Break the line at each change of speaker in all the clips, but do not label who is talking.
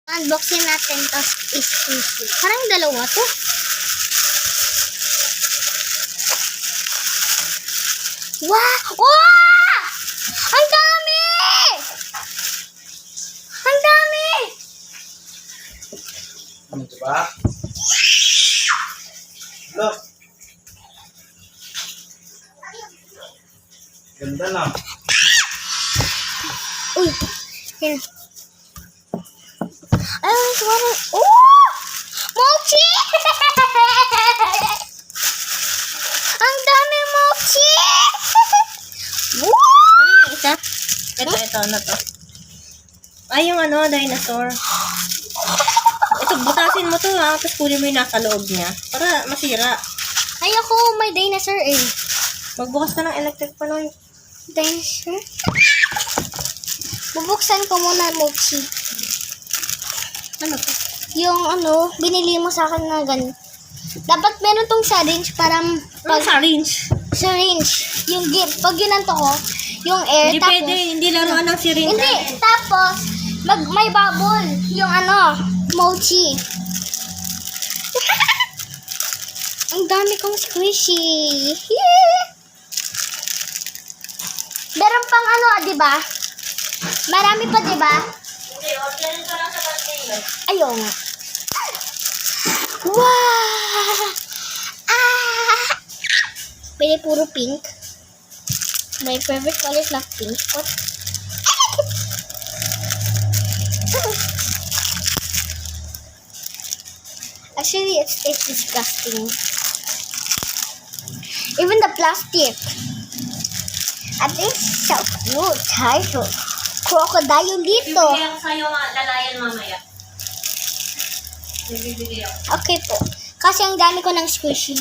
Unboxing natin to is easy. Parang dalawa to. Wow! Wow! Ang dami! Ang dami!
Ano ito ba? Look. Ganda na.
Uy! Yan. Ay, parang... Oh! Mochi! Ang dami mochi! Wow!
Ano yung isa? Ito, ano to? Ay, yung dinosaur. Ito, butasin mo to ha, tapos kunin mo yung nasa loob niya. Para masira.
Ay, ako, may dinosaur eh.
Magbukas ka ng electric pan.
Dinosaur? Bubuksan ko muna mochi.
Ano to?
Yung binili mo sa akin na ganun. Dapat meron tong syringe para
Pag syringe.
syringe. Yung pag ginanto ko, yung air.
Hindi
tapos,
pwede, hindi laruan ng syringe.
Hindi. Tapos, may bubble. Yung mochi. Ang dami kong squishy. Yeah! Meron pang di ba? Marami pa, di ba?
Hindi, orderin ko lang sa container.
Ayaw nga. Wow! Ah! Pwede puro pink. My favorite color is not pink. What? Actually, it's disgusting. Even the plastic. And it's so cute. Title. Crocodile dito.
Bibigay ako sa'yo mga lalayan mamaya. Bibigay ako.
Okay po. Kasi ang dami ko ng squishy.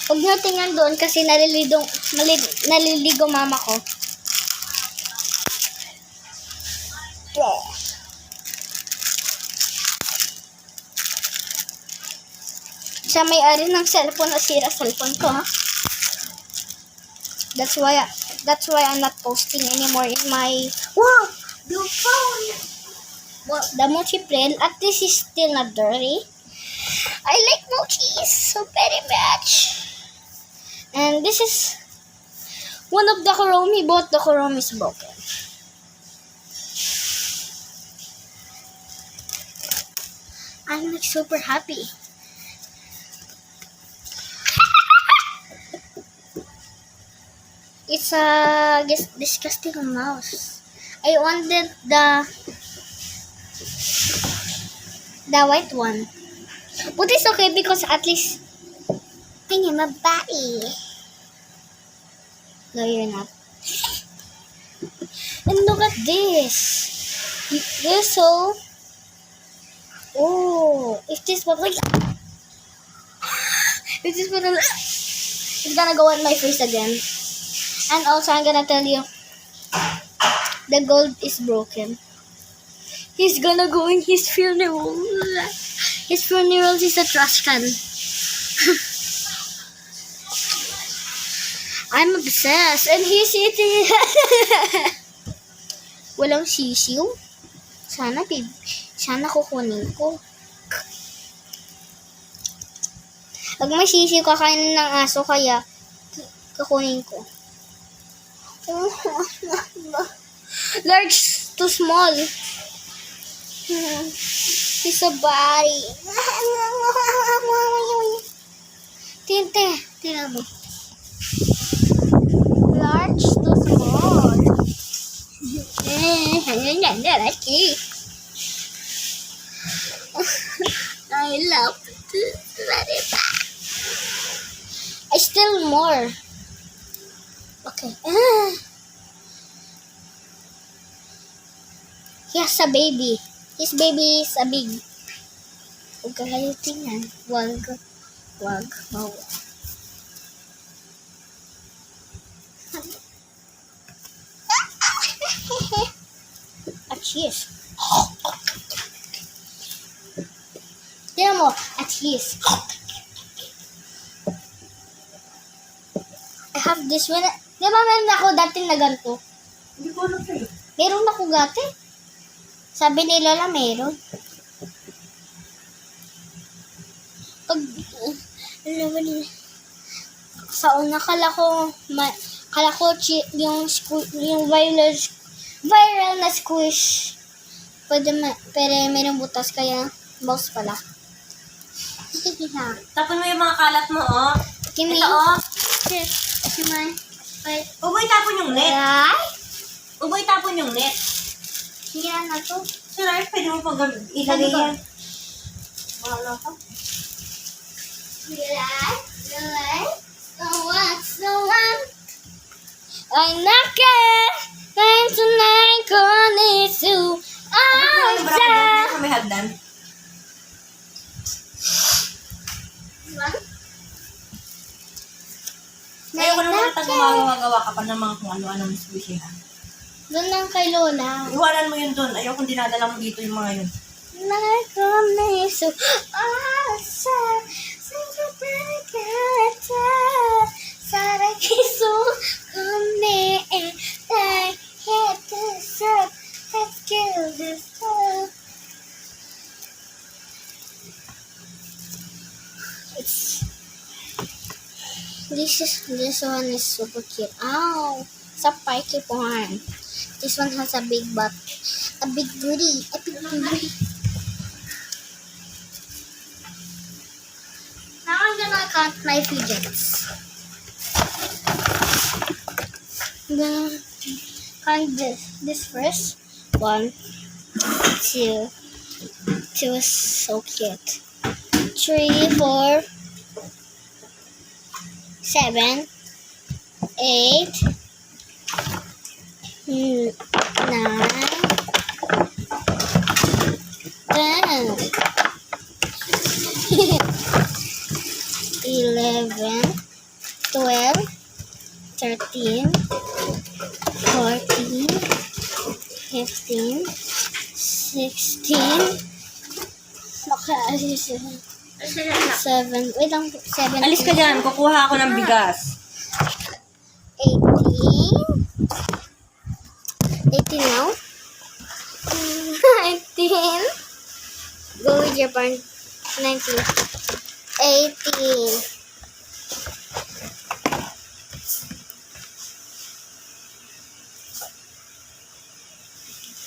Huwag nyo tingnan doon kasi naliligo mama ko. Yeah. Siya may-ari ng cellphone, nasira cellphone ko, ha? That's why I'm not posting anymore in my blue phone. Well, the mochi plain, at least is still not dirty. I like mochis so very much. And this is one of the Kuromi, but the Kuromi is broken. I'm like super happy. It's a disgusting mouse. I wanted the white one. But it's okay because at least I am a body. No, you're not. And look at this. This so... Oh, if this was like... If this was like... It's gonna go on my face again. And also, I'm gonna tell you, the gold is broken. He's gonna go in his funeral. His funeral is a trash can. I'm obsessed. And he's eating it. Walang sisiw. Sana kukunin ko. Pag may sisiw, kakainin ng aso, kaya kukunin ko. Large to small. It's a body. Tingnan mo. Large to small. I love this very much. I still more. Okay. He has a baby. His baby is a big. Huwag ka kayo tingnan. Wag. Bawal. A cheese. Tingnan mo. A cheese. I have this one. Di ba meron ako dating na ganito?
Hindi ko alam sa'yo.
Meron ako gati. Sabi ni Lola meron. Pag, ano ba nila? Sa una, kala ko yung viral na squish. Pero merong butas, kaya box pala.
Tapon mo yung mga kalat mo, oh.
Kimi?
Ito, oh.
Kimay?
Uboy, tapon yung net.
Ay?
Uboy, tapon yung net.
Yan na to.
Sir, pwede mo pag ilagay yan. Bahala ka.
Ay, naka! Time tonight, konnisu.
Ano ba
Aja!
sa may hagdan? Kaya ko naman ito gumagawa ka pa ng mga kung ano-ano ng squishy, ha?
Doon lang kay Lola.
Iwanan mo yun doon. Ayaw kung dinadala mo dito yung mga yun.
Konnisu. Aja! Sarakisu. Kone. Tai. Hete. Sep. Let's kill this love. This one is super cute. Ow! It's a spiky one. This one has a big butt. A big booty. A big booty. Now I'm gonna count my fidgets. I'm gonna count this first. 1, 2. 2 is so cute. 3, 4, 7, 8, 9, 10, 11, 12, 13, 14, 15, 16, 7, wait lang, 17.
Alis ka dyan. Kukuha ako ng bigas.
18 now. 19. Go with your barn. 19. 18.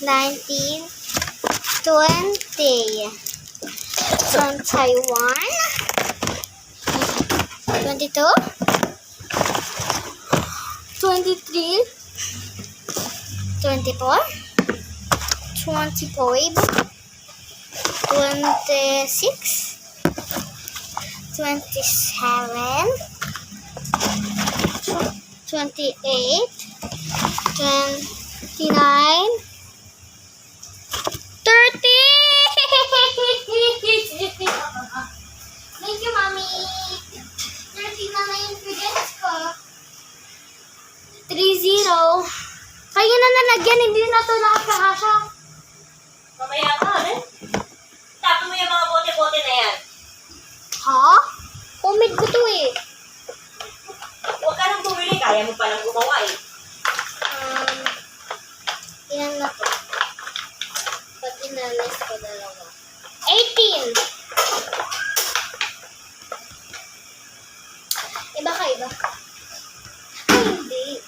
19. 20. From Taiwan. 22. 23. 24. 25. 26. 27. 28. 29. 30. Thank you, Mommy. 30 na na yung fidgets ko. 30. Kaya na nalagyan, hindi na ito nakakasya.
Mamaya ka, eh. Tapon mo yung mga bote-bote na yan.
Ha? Homemade ko to eh.
Huwag ka nang bumili. Kaya mo palang gumawa, eh.
Ilan na to? Pag inalis ko dalawa. 18! Iba ka, iba. Ay, hindi.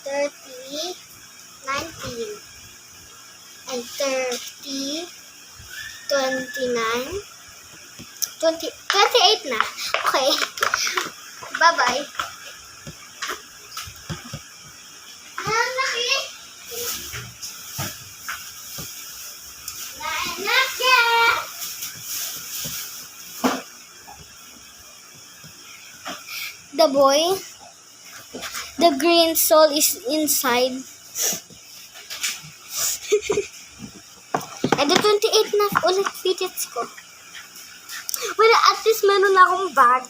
30, 19, and 30, 29, 28 na. Okay. Bye-bye. Ang laki. Laki. The boy, the green soul is inside. And the 28 na ulit fidgets ko. Well, at least meron na akong bag.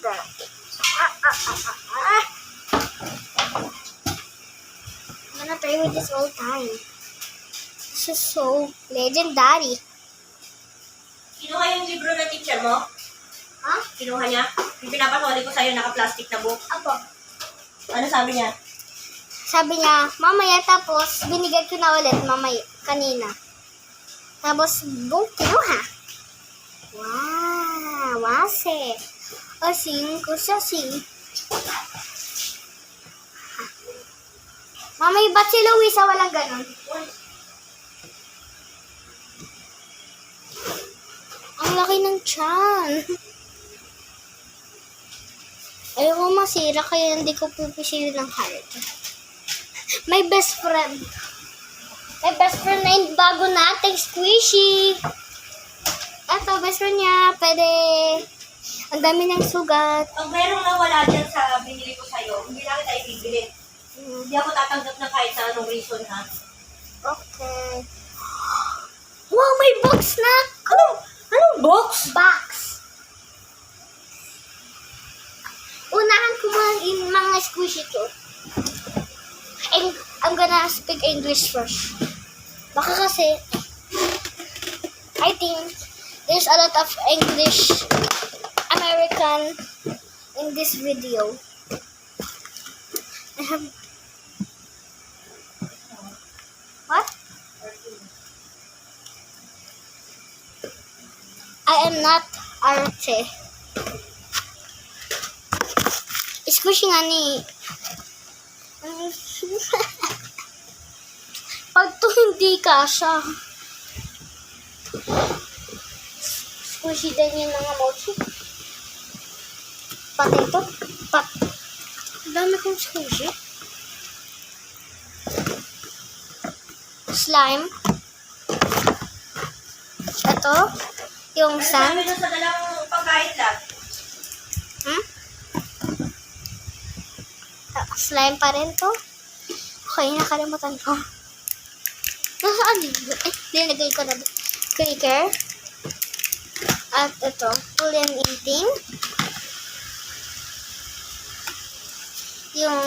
I'm gonna play with this all time. This is so legendary.
Kinuha yung libro ng teacher mo?
Ha?
Kinuha niya? Yung pinapasoli ko sa'yo, naka-plastic na book.
Apo.
Ano sabi niya?
Sabi niya, mamaya, tapos binigay ko na ulit mamaya, kanina. Tapos, boom, kinuha. Wow, wase. Asing ko siya, sing. Mamay, ba't si Luisa walang ganun? Ang laki ng tiyan. Ayoko masira, kaya hindi ko pipisirin ng heart. My best friend. My best friend na yung bago nating squishy. Eto, best friend niya. Pwede. Ang dami ng sugat.
Pag merong nawala dyan sa binili ko sa'yo, hindi lang tayo bibili. Hindi ako tatanggap na kahit sa anong reason, ha?
Okay. Wow, may box na!
Anong box?
Box. Unahan ko mga squishy to. And I'm gonna speak English first. Baka kasi, I think there's a lot of English American in this video. I have... What? I am not arte. Squishy nga ni. Pag to hindi kasha. Squishy din yung mga mochi. Pati ito. Ang dami kong squishy. Slime. Ito. Yung
Ano
sand.
sabi doon sa dalang pagkait lang?
Slime pa rin to. Okay, nakalimutan ko. Nasaan yun? Nilagay ko na. Cracker. At ito, Julian Inting. Yung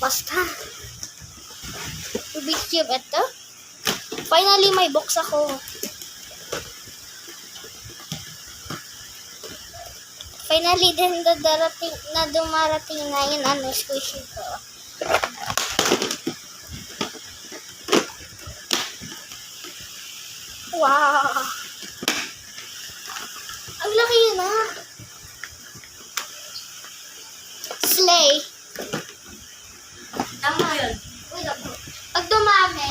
basta. Rubik's Cube ito. Finally, may box ako. Finally, din dumarating na yun, squishy ko. Wow! Ang laki yun, ha? Slay.
Tama yun.
Uy, ako. Pag dumami,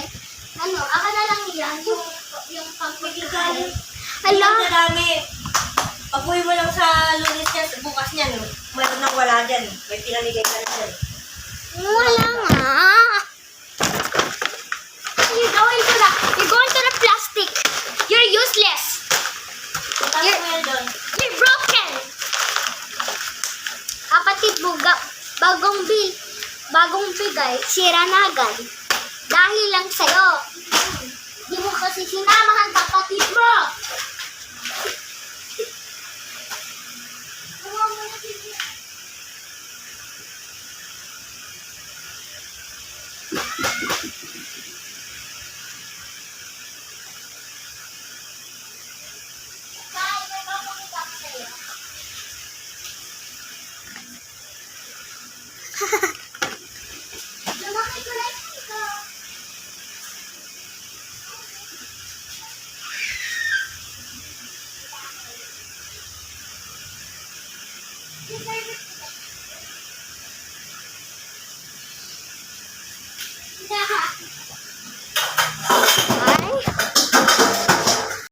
aka na lang yan, yung pagpagkakali. Hala!
Ang dami. Pag-uwi mo lang sa Lunes niya, bukas niyan, mayroon nang wala dyan. May pinaligay ka na dyan.
Wala nga. You're going to the plastic. You're useless.
Tapos mo yan doon.
You're broken. Kapatid buga, bagong bigay, sira na agad. Dahil lang sa'yo. Di mo kasi sinamahan kapatid mo.